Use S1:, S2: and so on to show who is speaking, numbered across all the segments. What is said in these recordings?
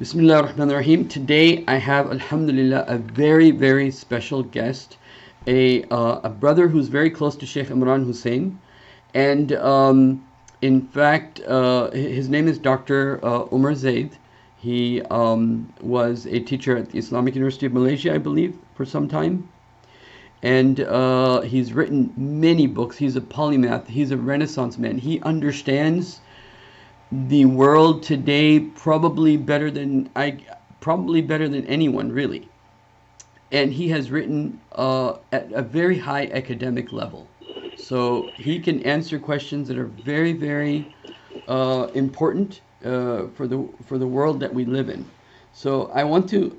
S1: Bismillah ar-Rahman ar-Rahim. Today I have, alhamdulillah, a very, very special guest, a brother who's very close to Sheikh Imran Hussein. And in fact, his name is Dr. Omar Zaid. He was a teacher at the Islamic University of Malaysia, I believe, for some time. And he's written many books. He's a polymath. He's a Renaissance man. He understands the world today probably better than anyone, really. And he has written at a very high academic level, so he can answer questions that are very, very important for the world that we live in. So I want to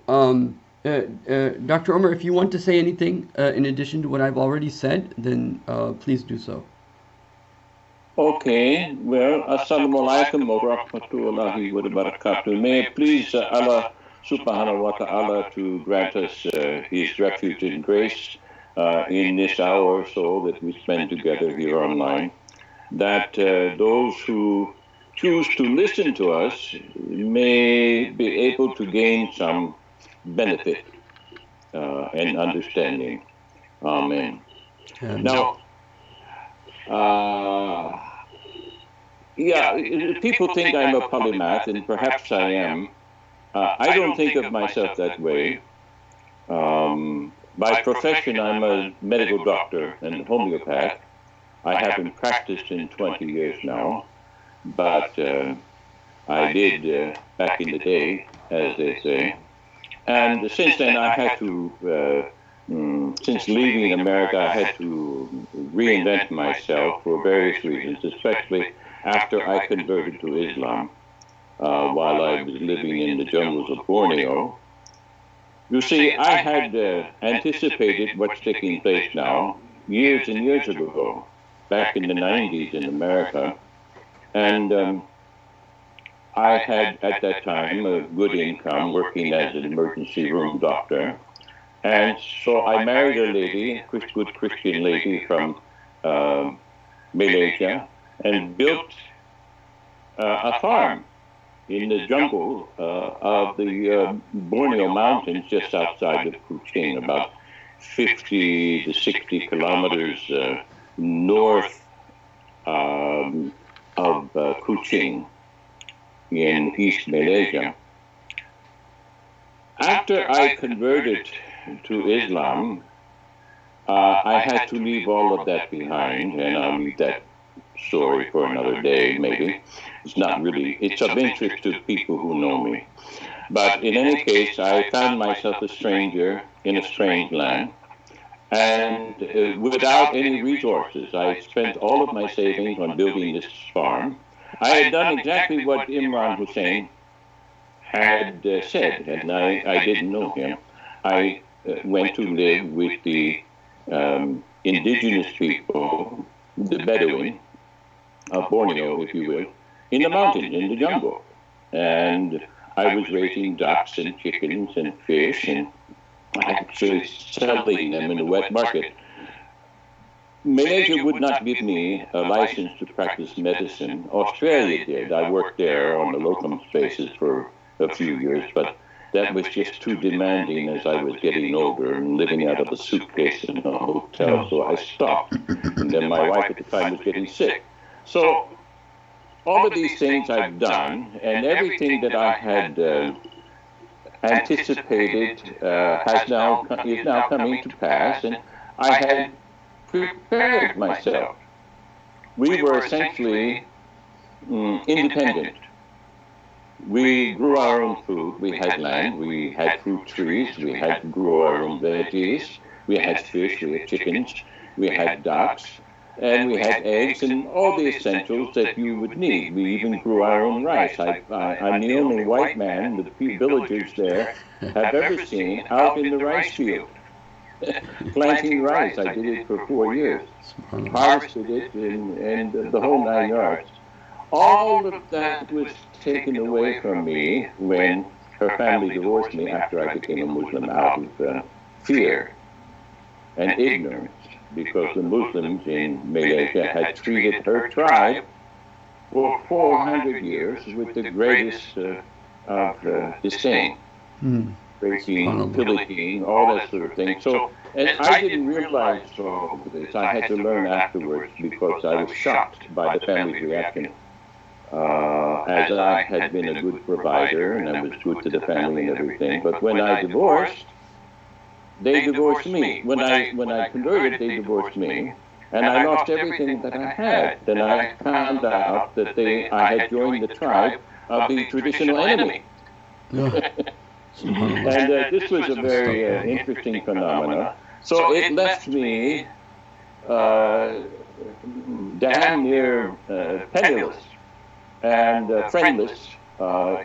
S1: Dr. Omar, if you want to say anything in addition to what I've already said, then please do so.
S2: Okay, well, assalamu alaikum wa rahmatullahi wa barakatuh. May it please Allah subhanahu wa ta'ala to grant us His refuge and grace in this hour or so that we spend together here online, that those who choose to listen to us may be able to gain some benefit and understanding. Amen. Now, yeah, people think I'm a polymath, and perhaps I am. I don't think of myself that way. By profession, I'm a medical doctor and homeopath. I haven't practiced in 20 years now, but I did back in the day, as they say. And since then, I had to, since leaving America, I had to reinvent myself for various reasons, especially after I converted to Islam while I was living in the jungles of Borneo. You see, I had anticipated what's taking place now years and years ago, back in the 90s in America. And I had, at that time, a good income working as an emergency room doctor. And so I married a lady, a good Christian lady from Malaysia, and built a farm in the jungle of the Borneo Mountains just outside of Kuching, about 50 to 60 kilometers north of Kuching in East Malaysia. After I converted to Islam, I had to leave all of that behind, and I'll leave that story for another day, maybe. It's not really, it's of interest to people who know me. But in any case, I found myself a stranger in a strange land, and without any resources. I spent all of my savings on building this farm. I had done exactly what Imran Hussein had said, and I didn't know him. I went to live with the indigenous people, the Bedouin of Borneo, if you will, in the mountains, in the jungle. And I was raising ducks and chickens and fish and actually selling them in the wet market. Malaysia would not give me a license to practice medicine. Australia did. I worked there on the locum basis for a few years, but that was just too demanding as I was getting older and living out of a suitcase in a hotel, so I stopped. And then my wife at the time was getting sick. So all of these things I've done, and everything that I had anticipated is now coming to pass, and I had prepared myself. We were essentially independent. We grew our own food. We had land. We had fruit trees. We had to grow our own veggies. We had fish. We had chickens. We had ducks. And we had eggs and all the essentials that you would need. We even grew our own rice. I'm the only white man the villagers there have ever seen out in the rice field. Planting rice. I did it for 4 years. Harvested it and the whole 9 yards. All of that was taken away from me when her family divorced me after I became a Muslim out of fear and ignorance, because the Muslims in Malaysia had treated her tribe for 400 years with the greatest disdain,
S1: Hmm.
S2: breaking, pillaging, all that sort of thing. So, and I didn't realize all of this. I had to learn afterwards because I was shocked by the family's reaction. As I had been a good provider and I was good to the family and everything. But when I divorced, they divorced me. When I converted, they divorced me. And I lost everything that I had. Then I found out that I had joined the tribe of the traditional enemy. And this was a very interesting phenomena. So it left me damn near penniless and friendless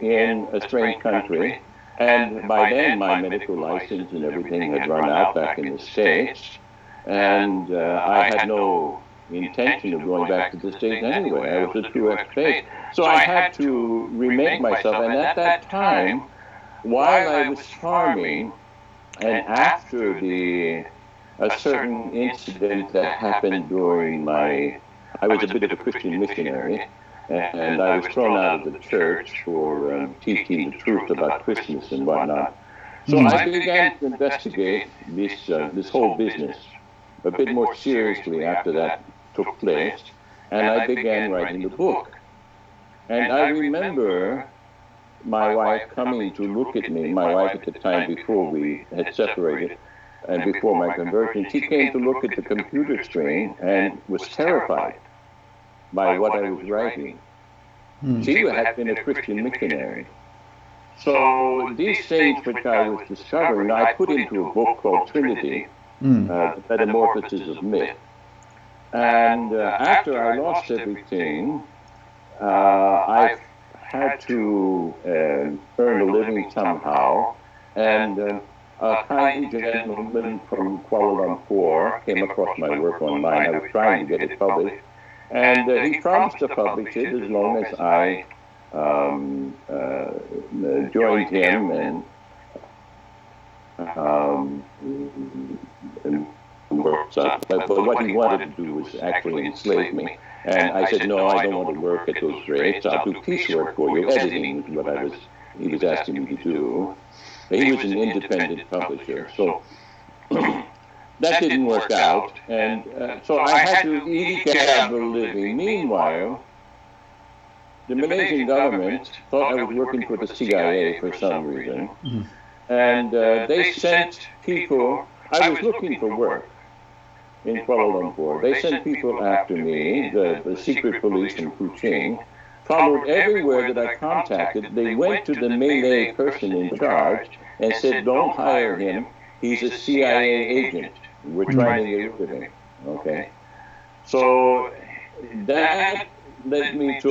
S2: in a strange country. And by then, my medical license and everything had run out back in the States. And I had no intention of going back to the States anyway. I was a true expat. So I had to remake myself. And at that time, while I was farming, and after a certain incident that happened during I was a bit of a Christian missionary, and I was thrown out of the church for teaching the truth about Christmas and whatnot. So I began to investigate this whole business a bit more seriously after that took place, and I began writing the book. And I remember my wife coming to look at me, my wife at the time before we had separated, and before my conversion, she came to look at the computer screen and was terrified by what I was writing. She had been a Christian missionary. So these things which I was discovering, I put into a book called Trinity, The Metamorphosis of Myth. And after I lost everything, I had to earn a living somehow. And a kind gentleman from Kuala Lumpur came across my work online. I was trying to get it published. And he promised to publish it as long as I joined him and worked up. But what he wanted to do was actually enslave me. And I said, no, I don't want to work at those rates. I'll do piecework for you. Editing is what he was asking me to do. He was an independent publisher. So that didn't work out, and so I had to eke out a living. Meanwhile, the Malaysian government thought I was working for the CIA for some reason, and they sent people. I was looking for work in Kuala Lumpur. They sent people after me, the secret police in Kuching, followed everywhere that I contacted. They went to the Malay person in charge and said, don't hire him. He's a CIA agent. We're trying to get rid of him. Okay. So that led me to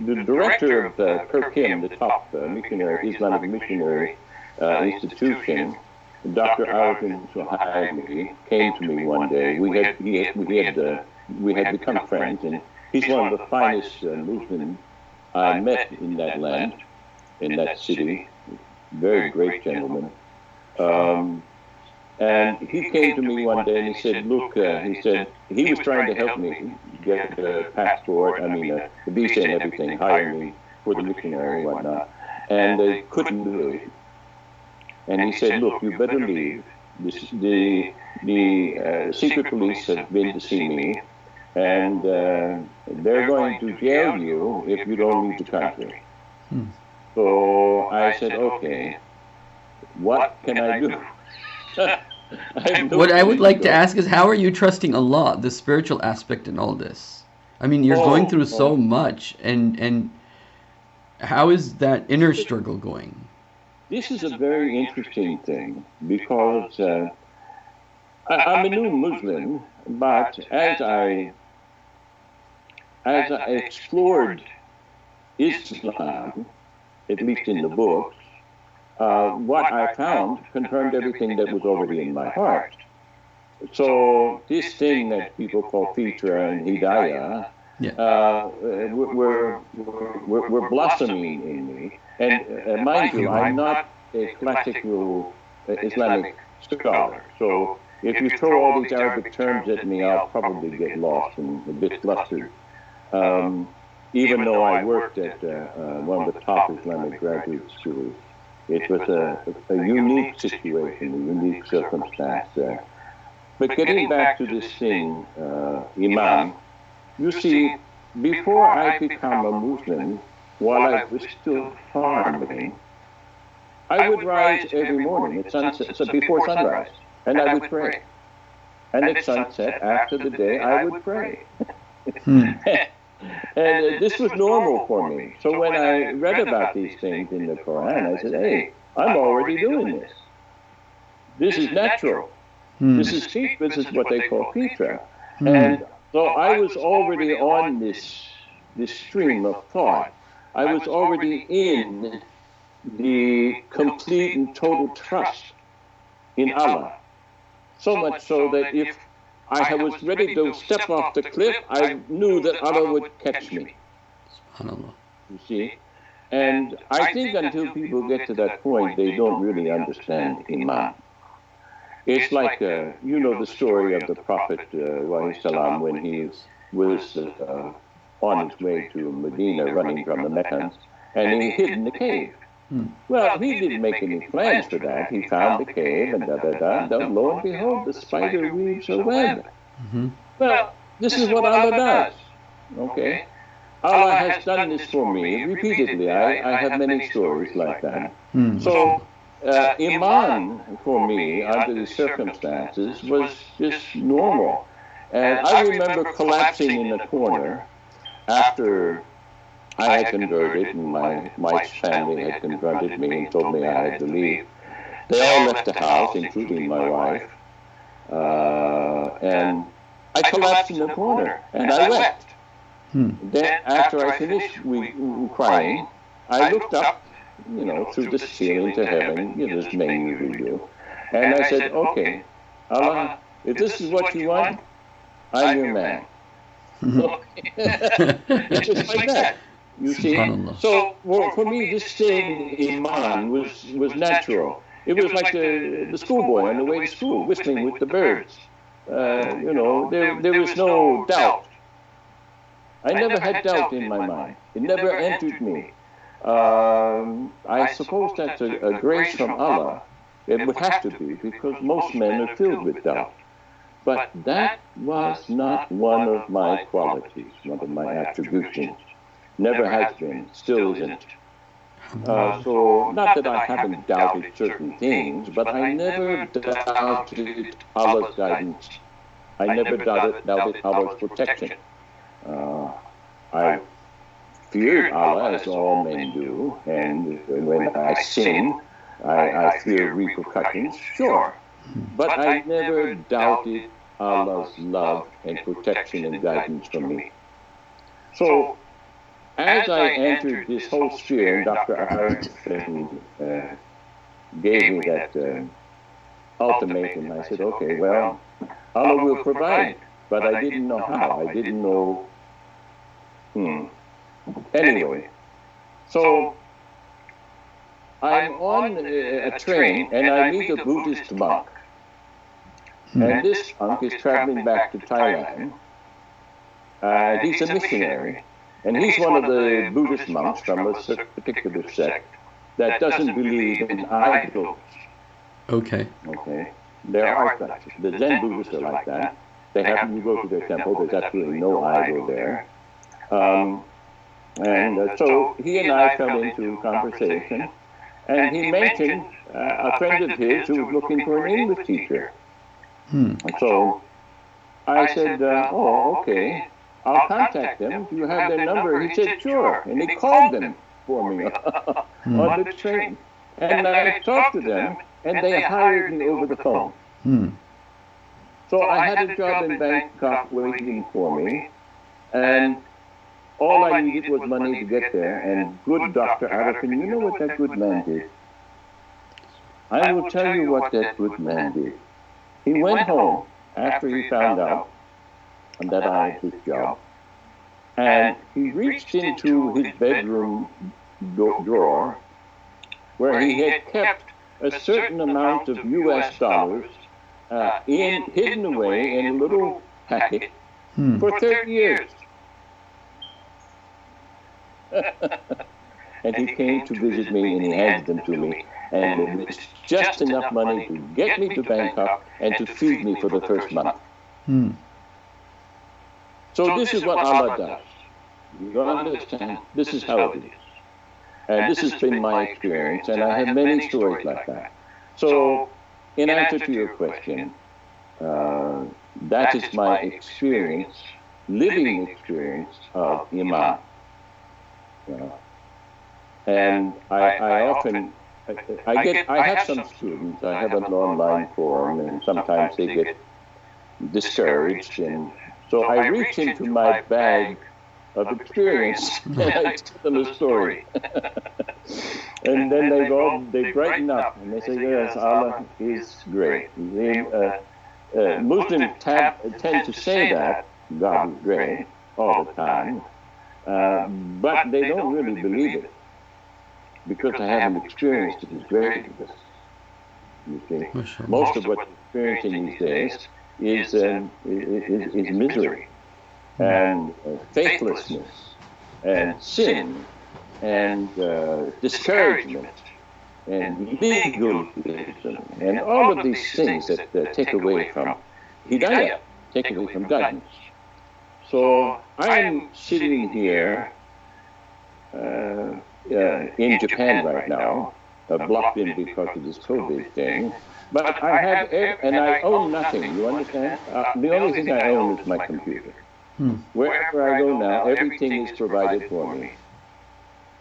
S2: the director of Per Kim, the top Islamic missionary institution, Dr. Arjun Suhaimi, came to me one day. We had become friends, and he's one of the finest Muslims I met in that land, in that city. Very great gentleman. And he came to me one day and he said, look, he said, he was trying to help me get a passport, the visa and everything, hire me for the missionary and whatnot. And they couldn't do it. And he said, look, you better leave. The secret police have been to see me, and they're going to jail you if you don't leave the country. So I said, okay, what can I do?
S1: What I would like to ask is, how are you trusting Allah, the spiritual aspect in all this? I mean, you're going through so much, and how is that inner struggle going?
S2: This is a very interesting thing, because I'm a new Muslim, but as I explored Islam, at least in the books, what I found confirmed everything that was already in my heart. So this thing that people call fitra and hidayah were blossoming in me. And mind you, I'm not a classical Islamic scholar. So if you throw all these Arabic terms at me, I'll probably get lost and a bit flustered. even though I worked at one of the top Islamic graduate schools. It was a unique situation, a unique circumstance. But getting back to this thing, Imam, you see, before I became a Muslim, while I was still farming, I would rise every morning at sunset, so before sunrise, and I would pray. And at sunset, after the day, I would pray. And this was normal for me. So when I read about these things in the Quran, I said, hey, I'm already doing this. This is natural. This is what they call fitra. And so I was already on this stream of thought. I was already in the complete and total trust in Allah. So much so that if I was ready to step off the cliff, I knew that Allah would catch me.
S1: SubhanAllah.
S2: You see? And I think until people get to that point, they don't really understand Iman. It's like, you know the story of the Prophet ﷺ when he was on his way to Medina running from the Meccans, and he hid in the cave. Well, he didn't make any plans for that. He found the cave and lo and behold, the spider weaves a web. Well, this is what Allah does. Okay? Allah has done this for me repeatedly. I have many stories like that. So, Iman for me, under the circumstances, was just normal. And I remember collapsing in a corner after I had converted, and my wife's family had confronted me and told me I had to leave. They all left the house, including my wife, and I collapsed in the corner, and I wept. Then, after I finished crying, I looked up, you know, through the ceiling to heaven, you know, as many usually do, and I said, okay, Allah, if this is what you want, I'm your man. It's just like that. You see, so for me, this thing, Iman, was natural. It was like the schoolboy on the way to school, whistling with the birds. You know, there was no doubt. I never had doubt in my mind. It never entered me. I suppose that's a grace from Allah. It would have to be, because most men are filled with doubt. But that was not one of my qualities, one of my attributions. Never has been, still isn't. So, not that I haven't doubted certain things, but I never doubted Allah's guidance. I never doubted Allah's protection. I feared Allah, as all men do, and when I sin, I fear repercussions, sure. But I never doubted Allah's love and protection and guidance for me. So, as I entered this whole sphere, and Dr. Arifin gave me that ultimatum, I said, okay, well, Allah will provide, but I didn't know how. I didn't know. Anyway, so I'm on a train, and I meet a Buddhist monk. And this monk is traveling back to Thailand. He's a missionary. And he's one of the Buddhist monks from a particular sect that doesn't believe in idols. Okay. There are such. The Zen Buddhists are like that. They happen to go to their temple. There's absolutely no idol there. So he and I fell into conversation. And he mentioned a friend of his who was looking for an English teacher. So I said, oh, okay. I'll contact them. Do you have their number? He said, sure. And he called them for me on the train. And I talked to them, and they hired me over the phone. So I had a job in Bangkok waiting for me, and all I needed was money to get there. And good Dr. Arifin, you know what that good man did? I will tell you what that good man did. He went home after he found out that I had his job, and he reached into his bedroom drawer where he had kept a certain amount of US dollars hidden away in a little packet for 30 years. And he came to visit me, and he handed them to me. And it was just enough money to get me to Bangkok and to feed me for the first month.
S1: Hmm.
S2: So this is what Allah does. You understand? This is how it is. And this has been my experience, and I have many stories like that. So, in answer to your question, that is my experience, living experience of Iman. And I often, I have some students, I have an online forum, and sometimes they get discouraged, and so I reach into my bag of experience and I tell them a story. And then they brighten up and they say, yes, Allah is great. Muslims tend to say that God is great all the time, but they don't really believe it because they haven't experienced His greatness. You see, most of what we're experiencing these days is misery and faithlessness and sin and discouragement and legalism and all of these things that take away from hidayah, take away from guidance. So I'm sitting here in Japan right now, blocked in because of this COVID thing, but I have, and I own nothing, you understand? The only thing I own is my computer. Wherever I go now, everything is provided for me.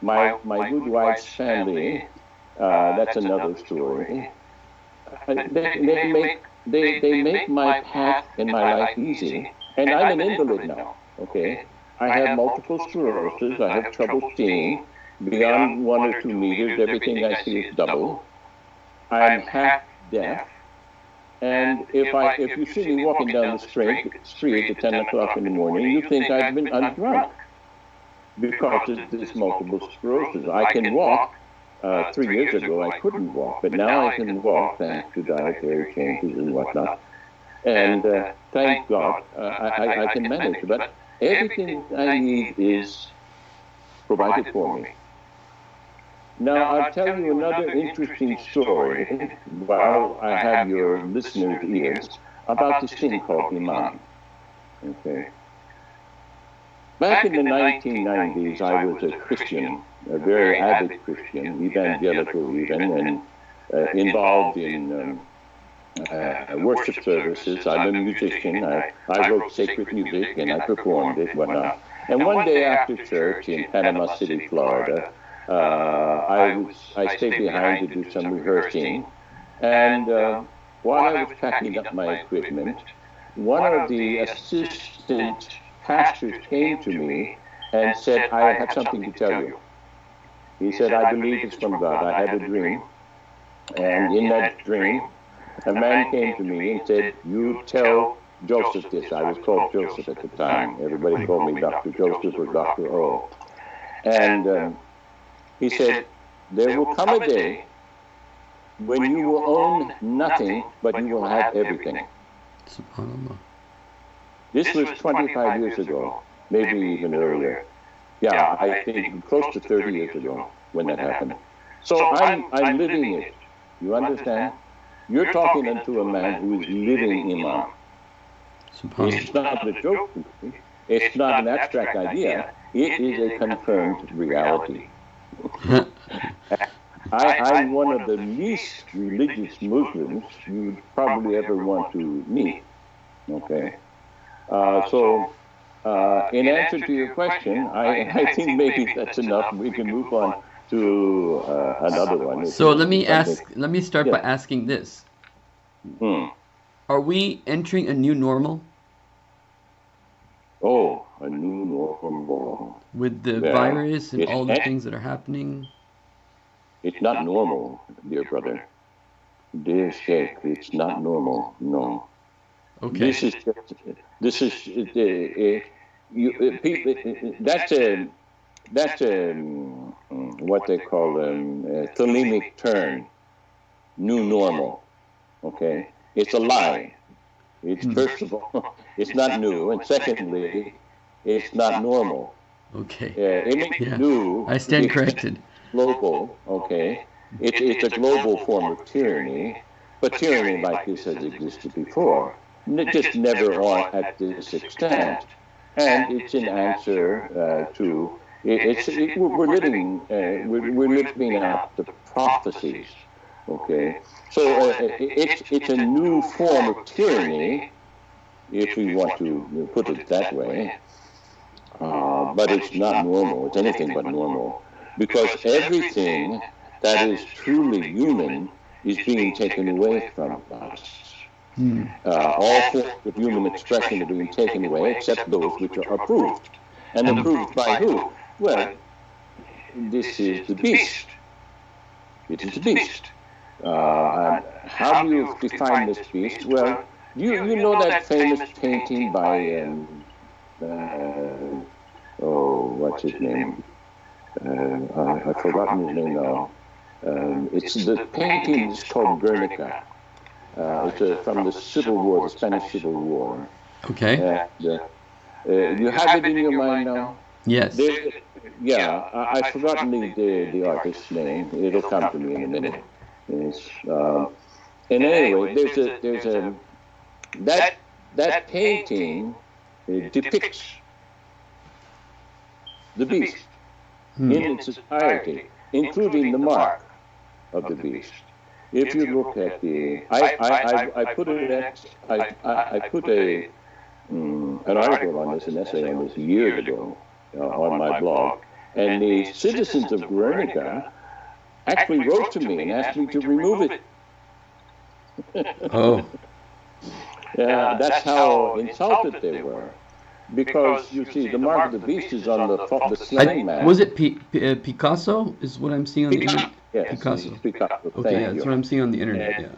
S2: My good wife's family, that's another story. They make my path in my life easy. And I'm an invalid now, okay? I have multiple sclerosis, I have trouble seeing. Beyond 1 or 2 meters, everything I see is double. I'm half deaf. And if you see me walking down the street at 10 o'clock in the morning, you think I'm drunk because of this multiple sclerosis. I can walk. 3 years ago, I couldn't walk, but now I can walk thanks to dietary changes and whatnot. And thank God, I can manage. But everything I need is provided for me. Now, I'll tell you another interesting story while I have your listeners' ears about this thing called Iman. Okay. Back in the 1990s, I was a Christian, a very avid Christian, evangelical even, and involved in worship services. I'm a musician. I wrote sacred music and I performed it, whatnot. And one day after church in Panama City, Florida, I stayed behind to do some rehearsing, and while I was packing up my equipment, one of the assistant pastors came to me and said, I have something to tell you. He said, I believe it's from God. I had a dream, and in that dream, a man came to me and said, you tell Joseph this. I was called Joseph at the time. Everybody called me Dr. Joseph or Dr. O. And he said, there will come a day when you will own nothing, but you will have everything.
S1: SubhanAllah.
S2: This was 25 years ago, maybe even earlier. Yeah, I think close to 30 years ago when that happened. So I'm living it. You understand? You're talking to a man who is living Iman. It's not a joke. It's not an abstract idea. It is a confirmed reality. I'm one of the least religious Muslims you'd probably ever want to meet. Okay. So, in answer to your question, I think maybe that's enough. We can move on to another one.
S1: So let me start by asking this. Are we entering a new normal?
S2: Oh, a new normal.
S1: With the virus and all the things that are happening?
S2: It's not normal, dear brother. Dear Sheikh, it's not normal, no.
S1: Okay.
S2: That's what they call a thelemic turn, new normal, okay? It's a lie. It's first of all, it's not new, and secondly, it's not normal.
S1: Okay.
S2: It means
S1: Yeah.
S2: new.
S1: I stand corrected.
S2: Global, okay. It's a global form of tyranny, but tyranny like this has existed before, just never on at this extent. And it's an answer to we're living out the prophecies, okay. So it's a new form of tyranny, if we want to put it that way. But it's not normal. It's anything but normal, because everything that is truly human is being taken away from us. All forms of human expression are being taken away, except those which are approved. And approved by who? Well, this is the beast. It is the beast. How do you define this beast? Well, you know that famous painting by what's his name? I've forgotten his name now. It's the painting is called Guernica. It's from the Civil War, the Spanish Civil War.
S1: Okay.
S2: You have it in your mind now?
S1: Yes.
S2: I've forgotten the artist's name. It'll come to me in a minute. And anyway, there's a that painting depicts the beast in its entirety, including the mark of the beast. If you look at the, I put an article on this, an essay on this years ago on my blog, and the citizens of Guernica actually wrote to me and asked me to remove it.
S1: Oh.
S2: Yeah, that's how insulted they were. Because, you see, the mark of the beast is on the slain man.
S1: Was it Picasso, is what I'm seeing on the internet?
S2: Yes,
S1: Picasso.
S2: Picasso.
S1: Okay, yeah, that's what I'm seeing on the internet, yeah.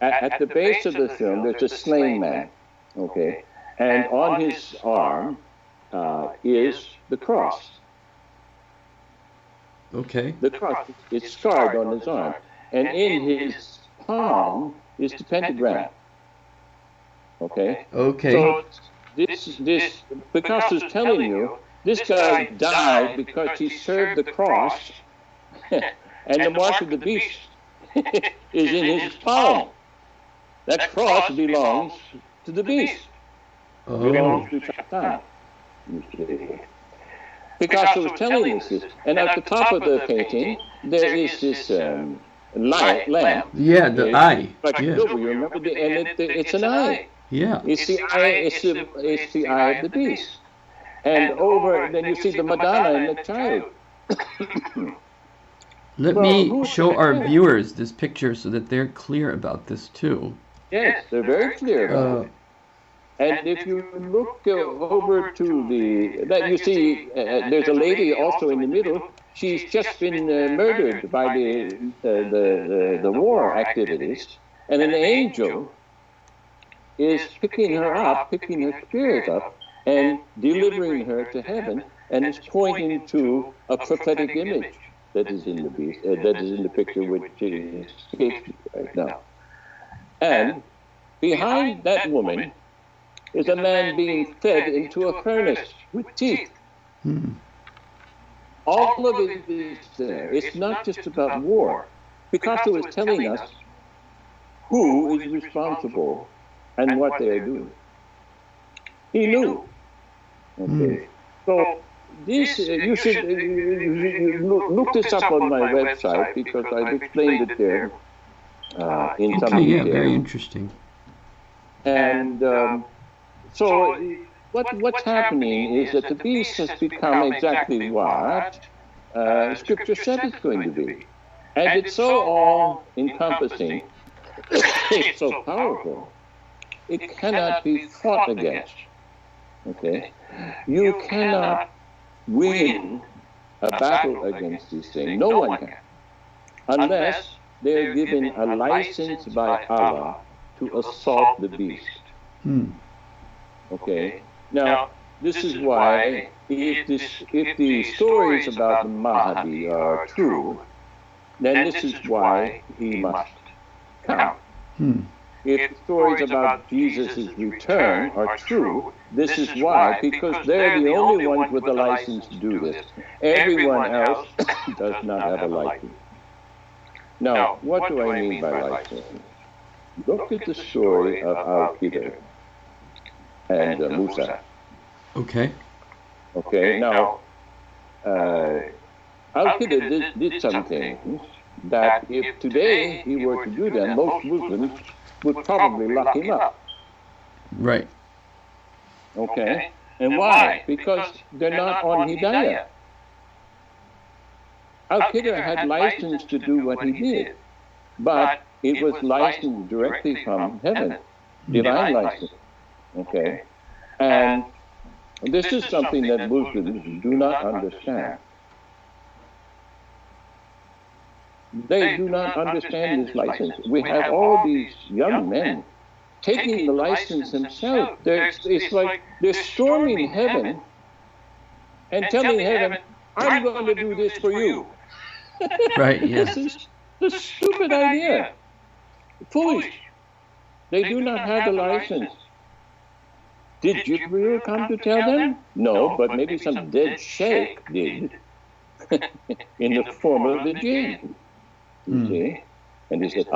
S2: At the base of the film, there's a slain man, okay? And on his arm is the cross.
S1: Okay.
S2: The cross is scarred on his arm. And in his palm is the pentagram. Okay?
S1: Okay.
S2: So this Picasso's telling you, this guy died because he served the cross, and the mark of the beast is in his palm. That cross belongs to the beast. Belongs to Satan. Picasso was telling us this. And at the top of the painting, there is this lamp.
S1: Yeah, the eye.
S2: Like
S1: yeah.
S2: silver, you remember? It's an eye.
S1: Yeah.
S2: It's the eye. It's the eye of the beast. And over, then you see the Madonna and the child.
S1: Let me show our viewers this picture so that they're clear about this too.
S2: Yes, they're very clear about it. And if you look over to that you see, there's a lady also in the middle. She's just been murdered by the war activities, and an angel is picking her up, picking her spirit up, and delivering her to heaven, and is pointing to a prophetic image that is in the beast, that is in the picture which is right now. And behind that woman is a man being fed into a furnace with teeth. All of it is there. It's not just about war. Picasso is telling us who is responsible and what they are doing. He knew. Okay. So this, you should look this up on my website, because I've explained it there in some detail.
S1: Yeah, very interesting.
S2: And so what's happening is that the beast has become exactly what Scripture said it's going to be. And it's so all-encompassing, it's so powerful, it cannot be fought against. Okay? You cannot win a battle against these things. No one can. Unless they're given a license by Allah to assault the beast. Okay? Now, this is why, if the stories about the Mahdi are true, then this is why he must come. if stories about Jesus' return are true, this is why, because they're the only ones with the license to do this. Everyone else does not have a license. Now, what do I mean by license? Look at the story of Al-Qaeda and Musa.
S1: Okay.
S2: Okay, now, Al-Qaeda did some things that if today he were to do them, most Muslims would probably lock him up.
S1: Right.
S2: Okay? And why? Because they're not on Hidayah. Al-Qaeda had license to do what he did, but it was licensed directly from heaven, divine license. Okay? And this is something that Muslims do not understand. They do not understand this license. We have all these young men taking the license themselves. It's like they're storming heaven and telling heaven, I'm going to do this for you.
S1: Right, yeah.
S2: This is a stupid idea. Foolish. They do not have the license. Did Jibreel come to tell them? No, but maybe some dead sheikh did in the form of the jinn. You see? And he said,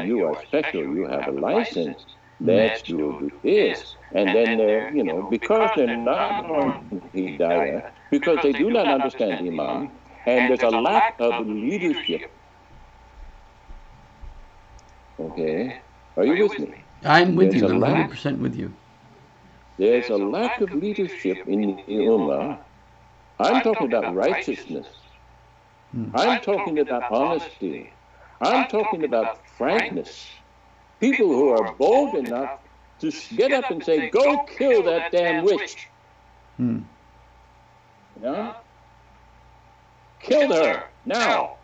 S2: you are special, you have a license, let's do this. And then they're, because they're not on Hidayah, because they do not understand Imam, and there's a lack of leadership. Okay? Are you with me?
S1: I'm with you, I'm 100% with you.
S2: There's a lack of leadership in the Ummah. I'm talking about righteousness. I'm talking about honesty. I'm talking about frankness. People who are bold enough to get up and say, go kill that damn witch. Yeah? Kill her now.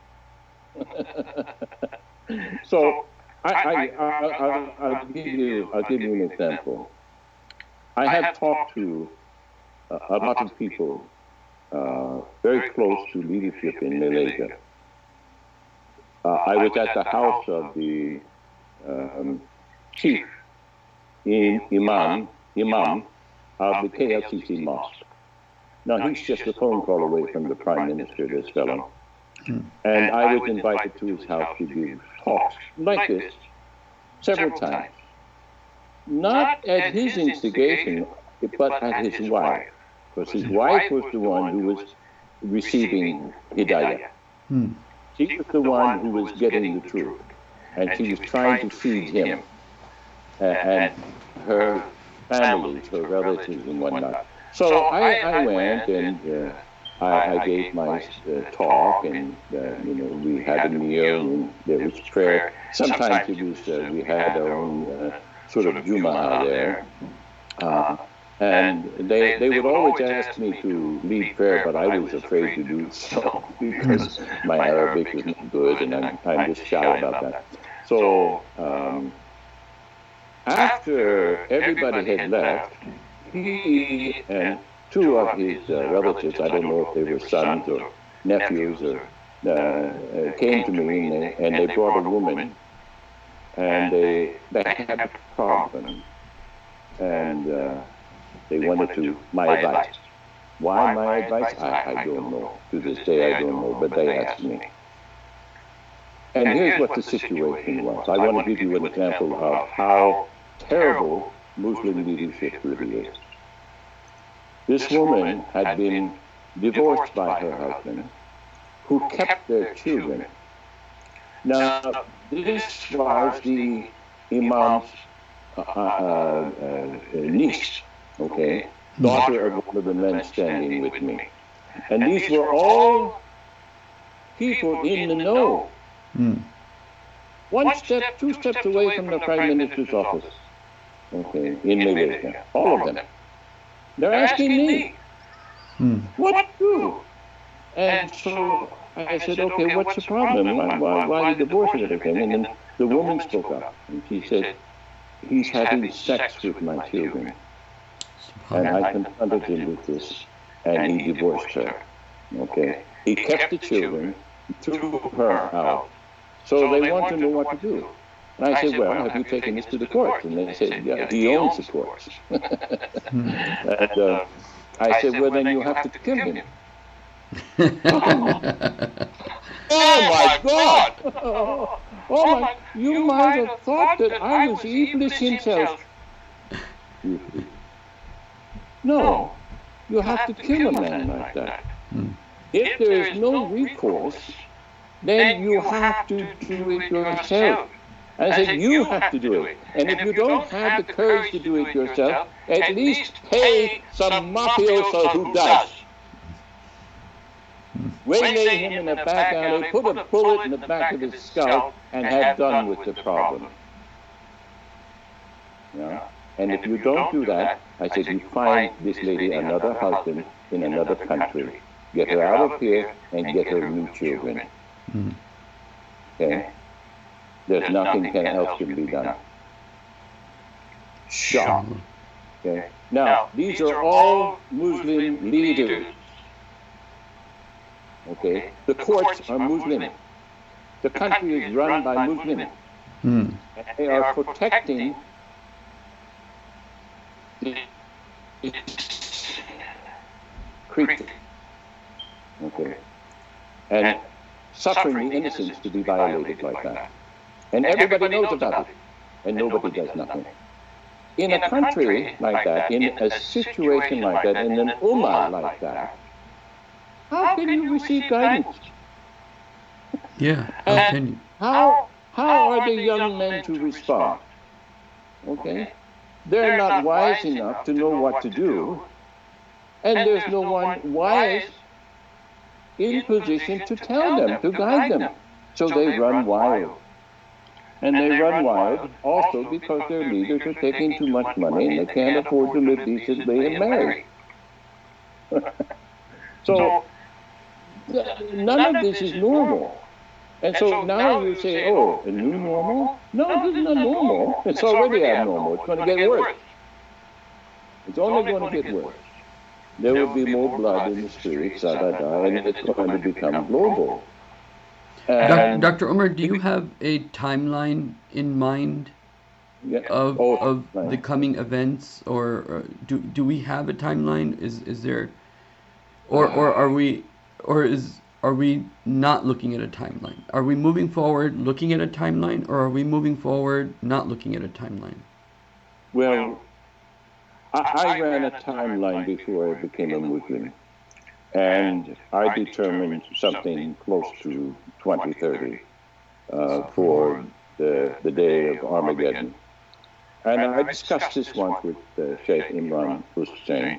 S2: So I'll give you an example. I have talked to a lot of people very close to leadership in Malaysia. I was at the house of the chief imam of the KLCC mosque. Now, he's just a phone call away from the prime minister, this fellow. And I was invited to his house to give talks like this several times. Not at his instigation, but at his wife. Because his wife was the one who was receiving Hidayah. She was the one who was getting the truth. And she was trying to feed him and her families, her relatives and whatnot. So I went and I gave my talk, and we had a meal and there was prayer. Sometimes it was we had our own sort of Jumu'ah there. And they would always ask me to lead prayer, but I was afraid to do so because my Arabic is not good and I'm just shy about that. So after everybody had left, he and two of his relatives, I don't know if they were sons or nephews, came to me and they brought a woman, and they had a problem, and they wanted my advice. Why my advice? I don't know. To this day, I don't know, but they asked me. And here's what the situation was. I want to give you an example of how terrible Muslim leadership really is. This woman had been divorced by her husband, who kept their children. Now, this was the imam's niece, okay, daughter of one of the men standing with me. And these were all people in the know. One step, two steps away from the Prime Minister's office, okay, in Malaysia, all of them. They're asking me, what to do? And so I said, okay, what's the problem? Why the divorce and everything? And then the woman spoke up, and she said, he's having sex with my children. And I confronted him with this, and he divorced her. Okay, he kept the children, threw her out. So they want to know what to do. And I said, well, have you taken this to the courts? And they said, yeah, he owns the courts. And I said, well, then you have to kill him. Oh my God! Oh my! You might have thought that I was Iblis himself. No, you have to kill a man like that. If there is no recourse, then you have to do it yourself. And I said, you have to do it. And if you don't have the courage to do it yourself, at least pay some mafioso who does. Waylay him in the back alley, put a bullet in the back of his skull, and have done with the problem. Yeah? And if you don't do that, I said, you find this lady another husband in another country. Get her out of here and get her new children. Okay? There's nothing else can be done. Shot. Okay? Now, these are all Muslim leaders. Okay? The courts are Muslim. The country is run by Muslims. And they are protecting the creature. Okay? And suffering the innocents to be violated like that. And everybody knows about it. And nobody does nothing. In a country like that, in a situation like that, in an ummah like that, how can you receive guidance?
S1: Yeah, how can you?
S2: How are the young men to respond? Okay? They're not wise enough to know what to do, and there's no one wise in position to tell them, to guide them. So they run wild. And they run wild also because their leaders are taking too much money and they can't afford to live decently and marry. So none of this is normal. And so now you say, oh, a new normal? No, this is not normal. It's already abnormal. It's going to get worse. It's only going to get worse. There will be more blood in the streets, and it's going to become global.
S1: Dr. Omar, do you have a timeline in mind of the coming events, or do we have a timeline? Is there, or are we not looking at a timeline? Are we moving forward looking at a timeline, or are we moving forward not looking at a timeline?
S2: Well, I ran a timeline before I became a Muslim, and I determined something close to 2030 for the day of Armageddon. And I discussed this once with Sheikh Imran Hussein,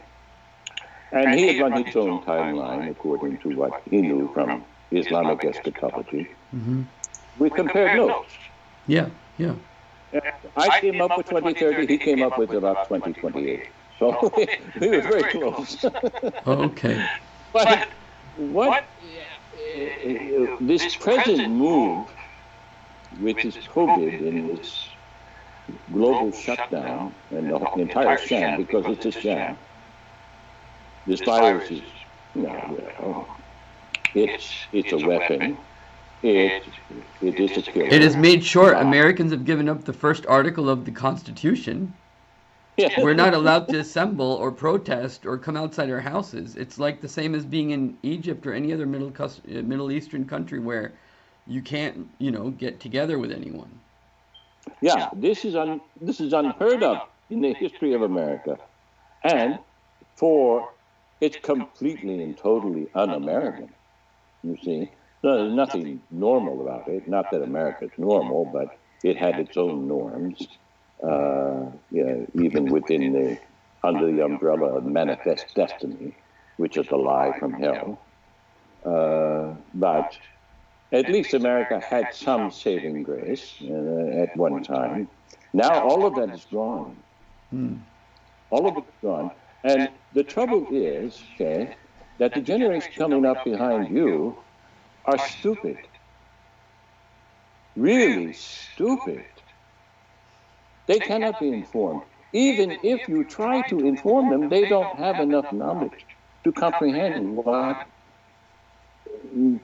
S2: and he had run his own timeline according to what he knew from Islamic eschatology. We compared notes.
S1: Yeah.
S2: I came up with 2030, he came up with about 2028. So we were very close.
S1: Okay.
S2: But what this present move, which is COVID and this global shutdown and the entire sham, because it's a sham, this virus is, it's a weapon. It is a killer.
S1: It has made sure Americans have given up the first article of the Constitution.
S2: Yeah.
S1: We're not allowed to assemble or protest or come outside our houses. It's like the same as being in Egypt or any other Middle Eastern country where you can't, get together with anyone.
S2: Yeah, this is unheard of in the history of America, and it's completely and totally un-American. You see, there's nothing normal about it. Not that America's normal, but it had its own norms. Even within under the umbrella of manifest destiny, which is a lie from hell. But at least America had some saving grace at one time. Now all of that is gone. All of it is gone. And the trouble is, Shay, that the generation coming up behind you are stupid. Really stupid. They cannot be informed. Even if you try to inform them, they don't have enough knowledge to comprehend what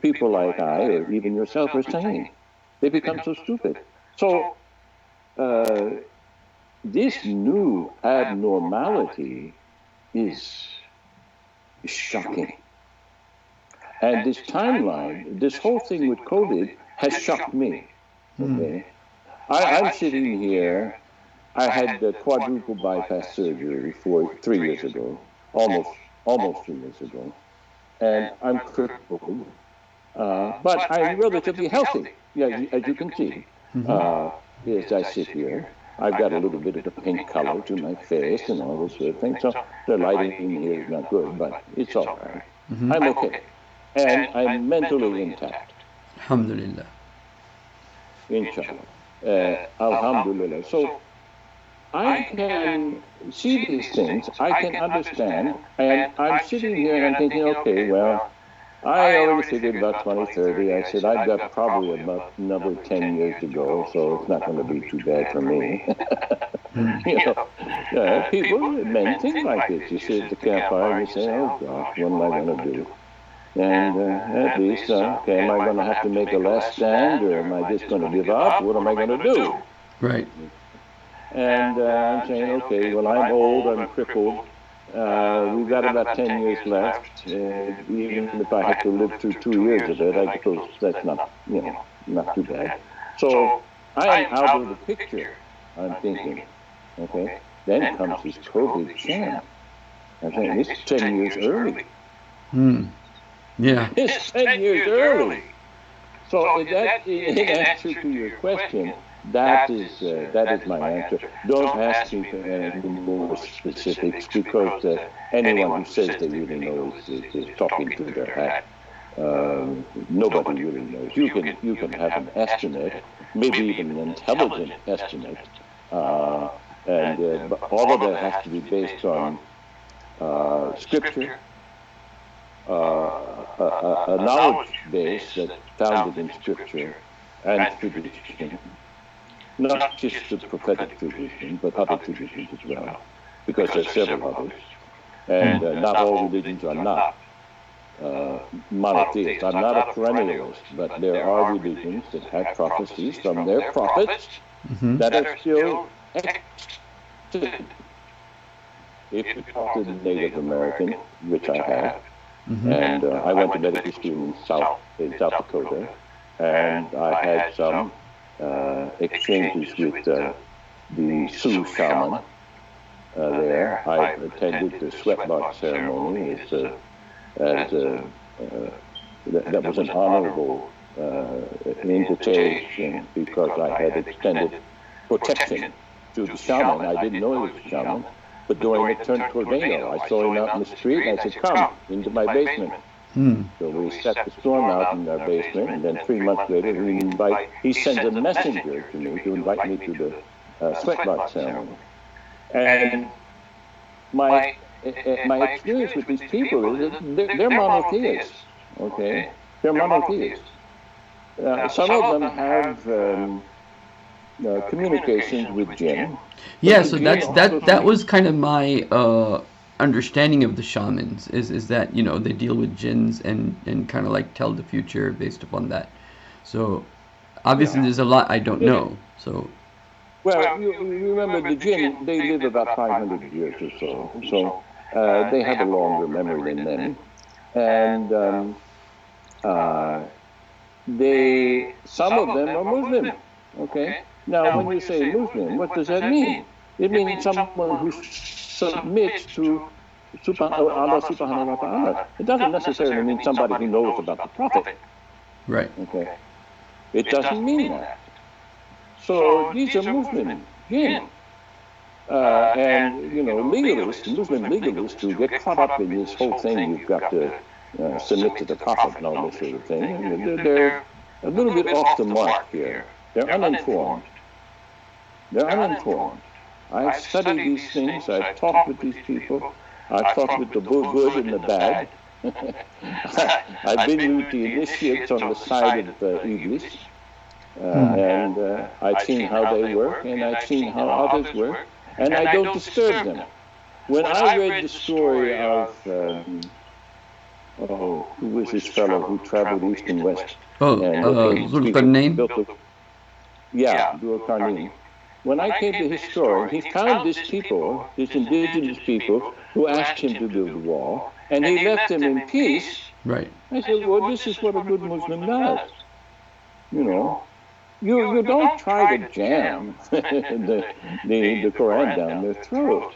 S2: people like I, or even yourself, are saying. They become so stupid. So this new abnormality is shocking. And this timeline, this whole thing with COVID has shocked me. Okay, I'm sitting here. I had the quadruple bypass surgery 3 years ago, almost 3 years ago, and I'm crippled, but I'm relatively healthy. Yeah, as you can see, as I sit here, I've got a little bit of the pink color to my face and all this sort of thing. So the lighting in here is not good, but it's all right. I'm okay, and I'm mentally intact.
S1: Alhamdulillah.
S2: Inshallah. Alhamdulillah. So I can see these things, I can understand, and I'm sitting here and I'm thinking, okay, well, I already figured about 2030. I said, I've got probably about another 10 years to go, so it's not going to be too bad for me. Men think like this. You sit at the campfire and you say, oh gosh, what am I going to do? And at least, okay, am I going to have to make a last stand, or am I just going to give up? What am I going to do?
S1: Right.
S2: And I'm saying, okay, well, I'm old, I'm crippled. We've got about 10 years left. Even if I have to live through 2 years of it, I suppose that's not, not too bad. So I'm out of the picture, I'm thinking, okay. Then comes this COVID sham. I'm saying, it's 10 years early.
S1: Yeah.
S2: It's 10 years early. So that, in answer to your question, that is my answer. Don't ask me for any more specifics, because anyone who says they really know is talking to their hat. Nobody really knows. You can have an estimate, maybe even an intelligent estimate, and but all of that has to be based on scripture, a knowledge base that's founded in scripture and tradition. Not just the prophetic tradition, but other traditions as well, because there's several others. And not all religions are not monotheists. I'm not a perennialist, but there are religions that have prophecies from their prophets that are still existent. If you talk to the Native American, which I have, and I went to medical school in South Dakota, and I had some exchanges with the Sioux shaman there. I attended the sweat box ceremony. That was an honorable invitation, because I had extended protection to the shaman. I didn't know he was a shaman, but during a tornado, I saw him out in the street, and I said, come into my basement. So we set the storm out in our basement, and then 3 months later, he sends a messenger to me to invite me to the sweatbox ceremony. And my experience with these people is that they're monotheists, okay? They're monotheists. Some of them have communications with jinn.
S1: Yeah, so that was kind of my understanding of the shamans, is that they deal with jinns and kind of like tell the future based upon that. So obviously there's a lot I don't know. So
S2: you remember the jinn, they live about 500 years or so, so they have a longer memory than men, and some of them are Muslim. Okay, now when you say Muslim, what does that mean? It means someone who submits to Allah subhanahu wa ta'ala. It doesn't necessarily mean somebody who knows about the Prophet.
S1: Right.
S2: Okay. It doesn't mean that. So these are Muslim jinn. And, legalists, Muslim legalists who get caught up in this whole thing, you've got to submit to the Prophet and all this sort of thing. They're a little bit off the mark here. They're uninformed. I've studied these things. I've talked with these people. I've talked with the good and the bad. I've been with the initiates on the side of Iblis. And I've seen how they work, and I've seen how others work, and I don't disturb them. When I read the story of, who was this fellow who traveled east and west?
S1: Zulqarnain?
S2: Yeah, Zulqarnain. when I came to his store, he found these people, these indigenous people, who asked him to build a wall, and he left them in peace.
S1: Right.
S2: I said, well, this is what a good Muslim does. You know, you don't try to jam the Quran down their throat.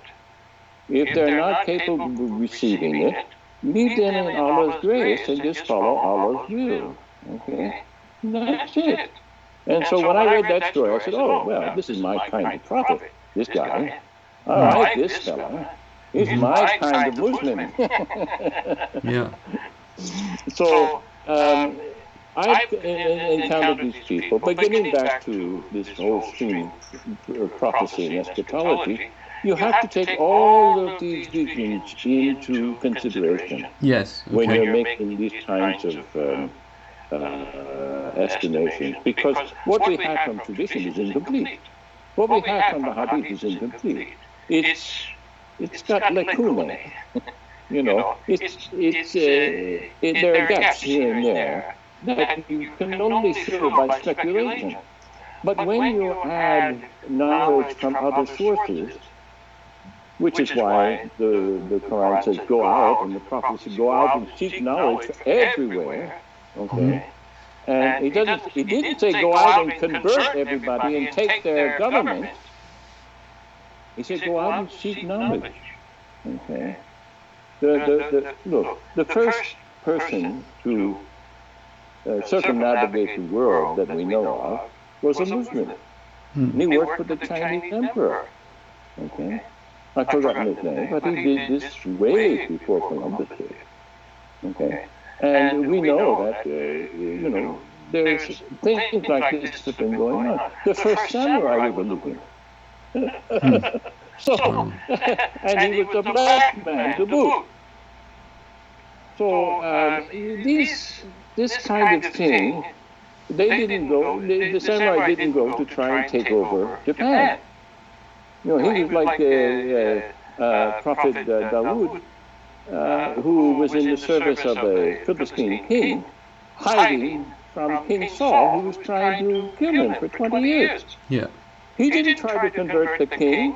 S2: If they're not capable of receiving it, leave them in Allah's grace and just follow Allah's will. Okay? And that's it. And so when I read that story, I said, oh, well, this is my kind of prophet, this guy. I like this fella. He's my kind of Muslim.
S1: Yeah.
S2: So I've encountered these people, but getting back to this whole stream of prophecy and eschatology, you have to take all of these visions into consideration.
S1: Yes. Okay.
S2: When you're making these kinds of estimations, because what we have from tradition is incomplete. What we have from the Hadith is incomplete. It's got lacunae. You know, there are gaps here and there that you can only fill by speculation. But when you add knowledge from other sources, which is why the Quran says go out, and the Prophet says go out and seek knowledge everywhere. Okay, and he didn't say go out and convert everybody and take their government. He said go out and seek knowledge. Okay. Look, the first person to circumnavigate the world that we know of was a Muslim. And he worked for the Chinese emperor. Okay, I've forgotten his name, but he did this way before Columbus did. Okay, and we know that you know there's things like this have been going on. The first samurai was a Muslim. So, and he was a black man to boot. So this kind of thing, they didn't go. The samurai didn't go to try and take over Japan. You know, he was like Prophet Dawood, who was in the service of a Philistine king, hiding from King Saul, who was trying to kill him for 20 years.
S1: Yeah.
S2: He didn't try to convert the king.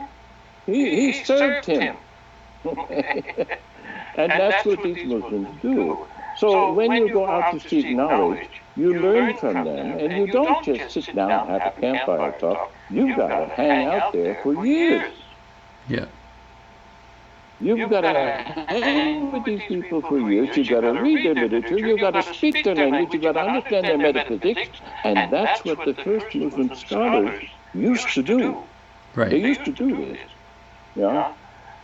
S2: He served him. And that's what these Muslims do. So when you go out to seek knowledge, you learn from them, and you don't just sit down and have a campfire talk. You've got to hang out there for years.
S1: Yeah.
S2: You've got to hang with these people for years. You've got to read their literature. You've got to speak their language. You've got to understand their metaphysics. And that's what the first Muslim scholars used to do.
S1: Right.
S2: They used to do this. Yeah.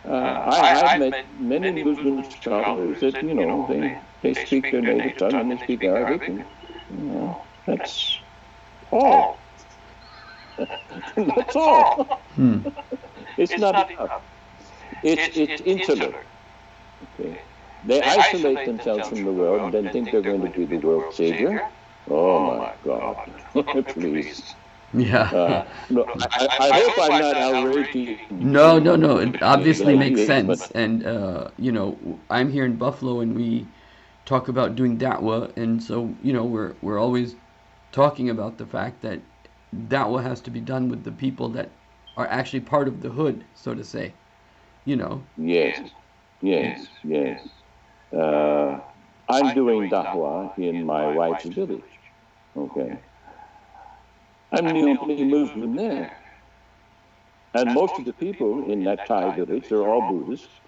S2: I've met many Muslim scholars that, you know, they speak their native tongue and they speak Arabic, and, you know, that's all. That's all. It's not enough. It's insular. Okay. They isolate themselves from the world and then think they're going to be the world's savior. Oh my God! Please.
S1: Yeah.
S2: No, I hope I'm not outraging.
S1: No. It obviously makes sense. And, you know, I'm here in Buffalo and we talk about doing da'wah. And so, you know, we're always talking about the fact that da'wah has to be done with the people that are actually part of the hood, so to say, you know. Yes.
S2: I'm doing da'wah in my wife's village. Okay. I'm the only Muslim there. And most of the people in that Thai village, they're all Buddhists.